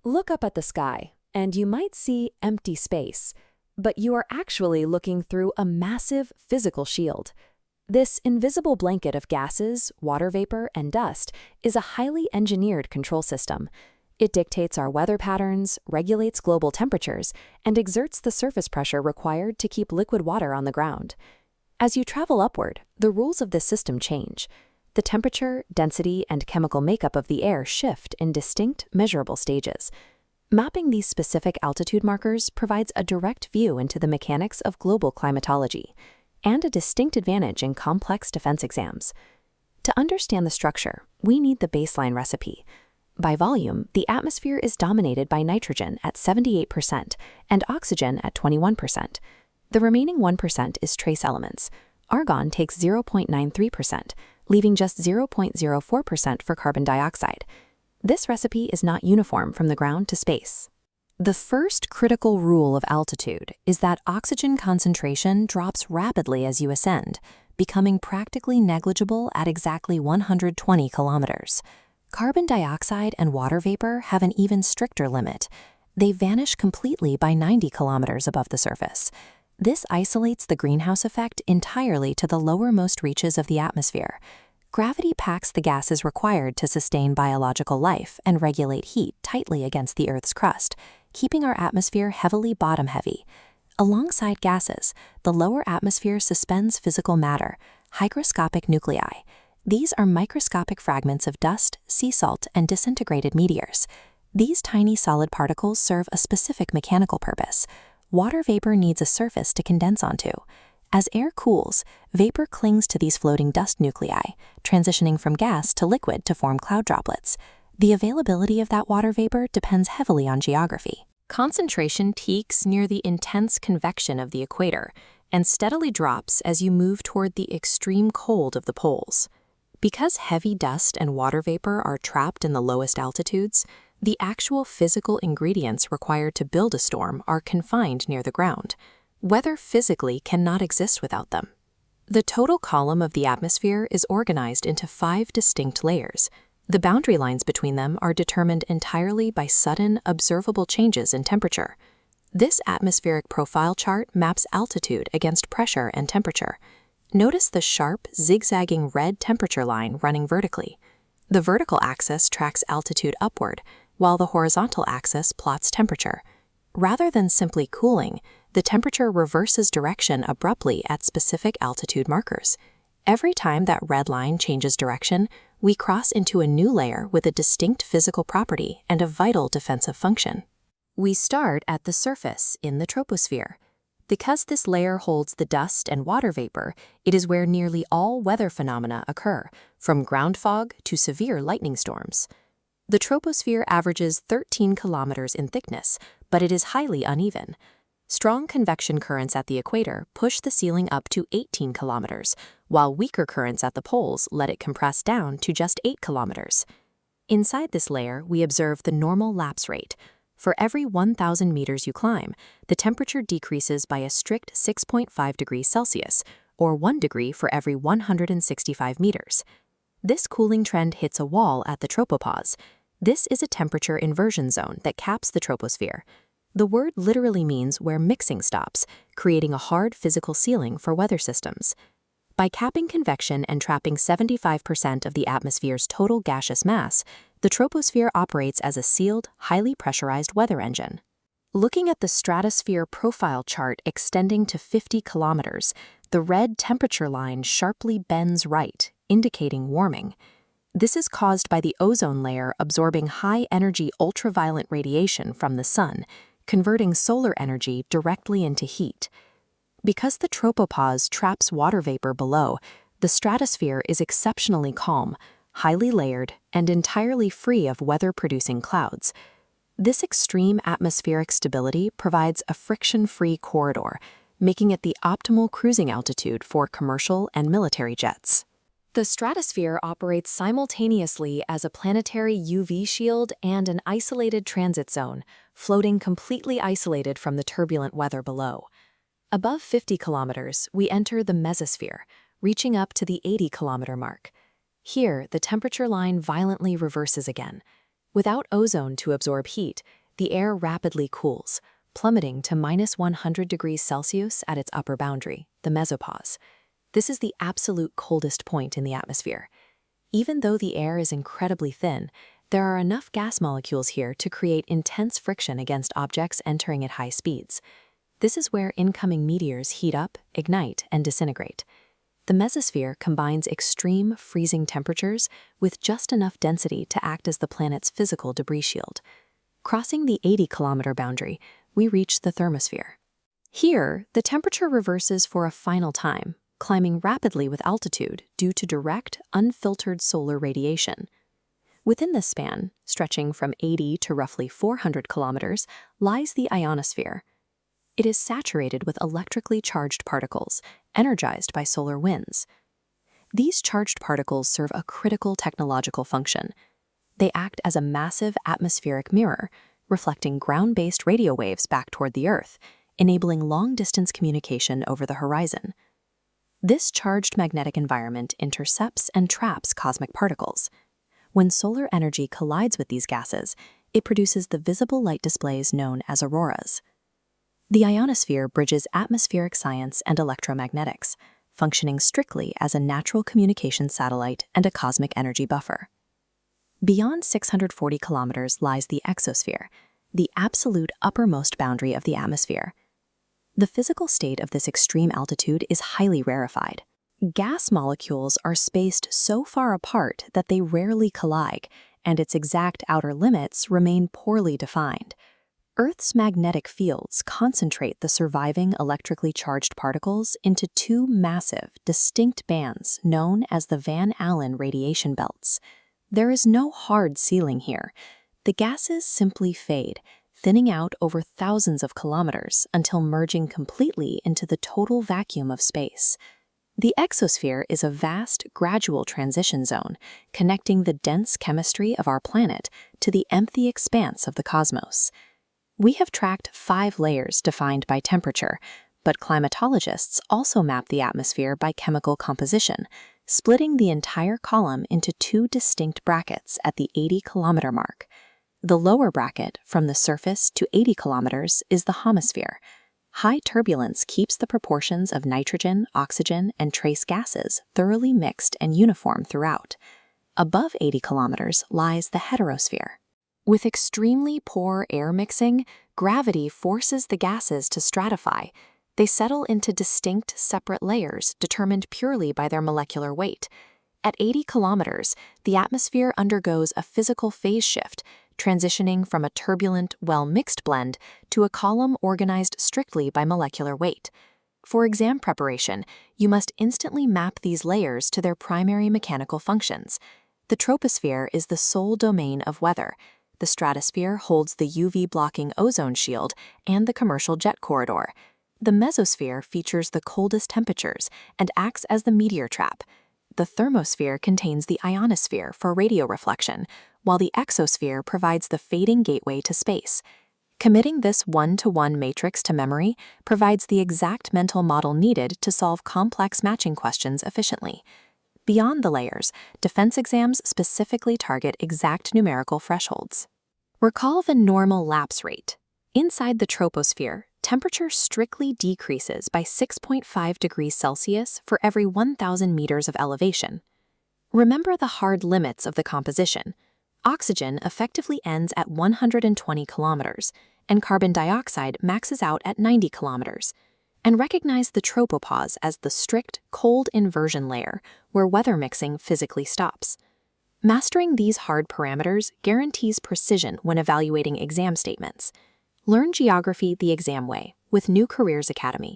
Look up at the sky, and you might see empty space, but you are actually looking through a massive physical shield. This invisible blanket of gases, water vapor, and dust is a highly engineered control system. It dictates our weather patterns, regulates global temperatures, and exerts the surface pressure required to keep liquid water on the ground. As you travel upward, the rules of this system change. The temperature, density, and chemical makeup of the air shift in distinct, measurable stages. Mapping these specific altitude markers provides a direct view into the mechanics of global climatology, and a distinct advantage in complex defense exams. To understand the structure, we need the baseline recipe. By volume, the atmosphere is dominated by nitrogen at 78% and oxygen at 21%. The remaining 1% is trace elements. Argon takes 0.93%, leaving just 0.04% for carbon dioxide. This recipe is not uniform from the ground to space. The first critical rule of altitude is that oxygen concentration drops rapidly as you ascend, becoming practically negligible at exactly 120 kilometers. Carbon dioxide and water vapor have an even stricter limit. They vanish completely by 90 kilometers above the surface. This isolates the greenhouse effect entirely to the lowermost reaches of the atmosphere. Gravity packs the gases required to sustain biological life and regulate heat tightly against the Earth's crust, keeping our atmosphere heavily bottom-heavy. Alongside gases, the lower atmosphere suspends physical matter, hygroscopic nuclei. These are microscopic fragments of dust, sea salt, and disintegrated meteors. These tiny solid particles serve a specific mechanical purpose. Water vapor needs a surface to condense onto. As air cools, vapor clings to these floating dust nuclei, transitioning from gas to liquid to form cloud droplets. The availability of that water vapor depends heavily on geography. Concentration peaks near the intense convection of the equator and steadily drops as you move toward the extreme cold of the poles. Because heavy dust and water vapor are trapped in the lowest altitudes, the actual physical ingredients required to build a storm are confined near the ground. Weather physically cannot exist without them. The total column of the atmosphere is organized into 5 distinct layers. The boundary lines between them are determined entirely by sudden, observable changes in temperature. This atmospheric profile chart maps altitude against pressure and temperature. Notice the sharp, zigzagging red temperature line running vertically. The vertical axis tracks altitude upward, while the horizontal axis plots temperature. Rather than simply cooling, the temperature reverses direction abruptly at specific altitude markers. Every time that red line changes direction, we cross into a new layer with a distinct physical property and a vital defensive function. We start at the surface in the troposphere. Because this layer holds the dust and water vapor, it is where nearly all weather phenomena occur, from ground fog to severe lightning storms. The troposphere averages 13 kilometers in thickness, but it is highly uneven. Strong convection currents at the equator push the ceiling up to 18 kilometers, while weaker currents at the poles let it compress down to just 8 kilometers. Inside this layer, we observe the normal lapse rate. For every 1,000 meters you climb, the temperature decreases by a strict 6.5 degrees Celsius, or 1 degree for every 165 meters. This cooling trend hits a wall at the tropopause. This is a temperature inversion zone that caps the troposphere. The word literally means where mixing stops, creating a hard physical ceiling for weather systems. By capping convection and trapping 75% of the atmosphere's total gaseous mass, the troposphere operates as a sealed, highly pressurized weather engine. Looking at the stratosphere profile chart extending to 50 kilometers, the red temperature line sharply bends right, indicating warming. This is caused by the ozone layer absorbing high-energy ultraviolet radiation from the sun, converting solar energy directly into heat. Because the tropopause traps water vapor below, the stratosphere is exceptionally calm, highly layered, and entirely free of weather-producing clouds. This extreme atmospheric stability provides a friction-free corridor, making it the optimal cruising altitude for commercial and military jets. The stratosphere operates simultaneously as a planetary UV shield and an isolated transit zone, floating completely isolated from the turbulent weather below. Above 50 kilometers, we enter the Mesosphere, reaching up to the 80-kilometer mark. Here, the temperature line violently reverses again. Without ozone to absorb heat, the air rapidly cools, plummeting to -100 degrees Celsius at its upper boundary, the mesopause. This is the absolute coldest point in the atmosphere. Even though the air is incredibly thin, there are enough gas molecules here to create intense friction against objects entering at high speeds. This is where incoming meteors heat up, ignite, and disintegrate. The mesosphere combines extreme freezing temperatures with just enough density to act as the planet's physical debris shield. Crossing the 80-kilometer boundary, we reach the thermosphere. Here, the temperature reverses for a final time, climbing rapidly with altitude due to direct, unfiltered solar radiation. Within this span, stretching from 80 to roughly 400 kilometers, lies the ionosphere. It is saturated with electrically charged particles, energized by solar winds. These charged particles serve a critical technological function. They act as a massive atmospheric mirror, reflecting ground-based radio waves back toward the Earth, enabling long-distance communication over the horizon. This charged magnetic environment intercepts and traps cosmic particles. When solar energy collides with these gases, it produces the visible light displays known as auroras. The ionosphere bridges atmospheric science and electromagnetics, functioning strictly as a natural communication satellite and a cosmic energy buffer. Beyond 640 kilometers lies the exosphere, the absolute uppermost boundary of the atmosphere. The physical state of this extreme altitude is highly rarefied. Gas molecules are spaced so far apart that they rarely collide, and its exact outer limits remain poorly defined. Earth's magnetic fields concentrate the surviving electrically charged particles into two massive, distinct bands known as the Van Allen radiation belts. There is no hard ceiling here. The gases simply fade, thinning out over thousands of kilometers until merging completely into the total vacuum of space. The exosphere is a vast, gradual transition zone, connecting the dense chemistry of our planet to the empty expanse of the cosmos. We have tracked 5 layers defined by temperature, but climatologists also map the atmosphere by chemical composition, splitting the entire column into 2 distinct brackets at the 80-kilometer mark. The lower bracket, from the surface to 80 kilometers, is the homosphere. High turbulence keeps the proportions of nitrogen, oxygen, and trace gases thoroughly mixed and uniform throughout. Above 80 kilometers lies the heterosphere. With extremely poor air mixing, gravity forces the gases to stratify. They settle into distinct, separate layers determined purely by their molecular weight. At 80 kilometers, the atmosphere undergoes a physical phase shift, transitioning from a turbulent, well-mixed blend to a column organized strictly by molecular weight. For exam preparation, you must instantly map these layers to their primary mechanical functions. The troposphere is the sole domain of weather. The stratosphere holds the UV-blocking ozone shield and the commercial jet corridor. The mesosphere features the coldest temperatures and acts as the meteor trap. The thermosphere contains the ionosphere for radio reflection, while the exosphere provides the fading gateway to space. Committing this one-to-one matrix to memory provides the exact mental model needed to solve complex matching questions efficiently. Beyond the layers, defense exams specifically target exact numerical thresholds. Recall the normal lapse rate. Inside the troposphere, temperature strictly decreases by 6.5 degrees Celsius for every 1,000 meters of elevation. Remember the hard limits of the composition. Oxygen effectively ends at 120 kilometers, and carbon dioxide maxes out at 90 kilometers. And recognize the tropopause as the strict, cold inversion layer, where weather mixing physically stops. Mastering these hard parameters guarantees precision when evaluating exam statements. Learn geography the exam way with New Careers Academy.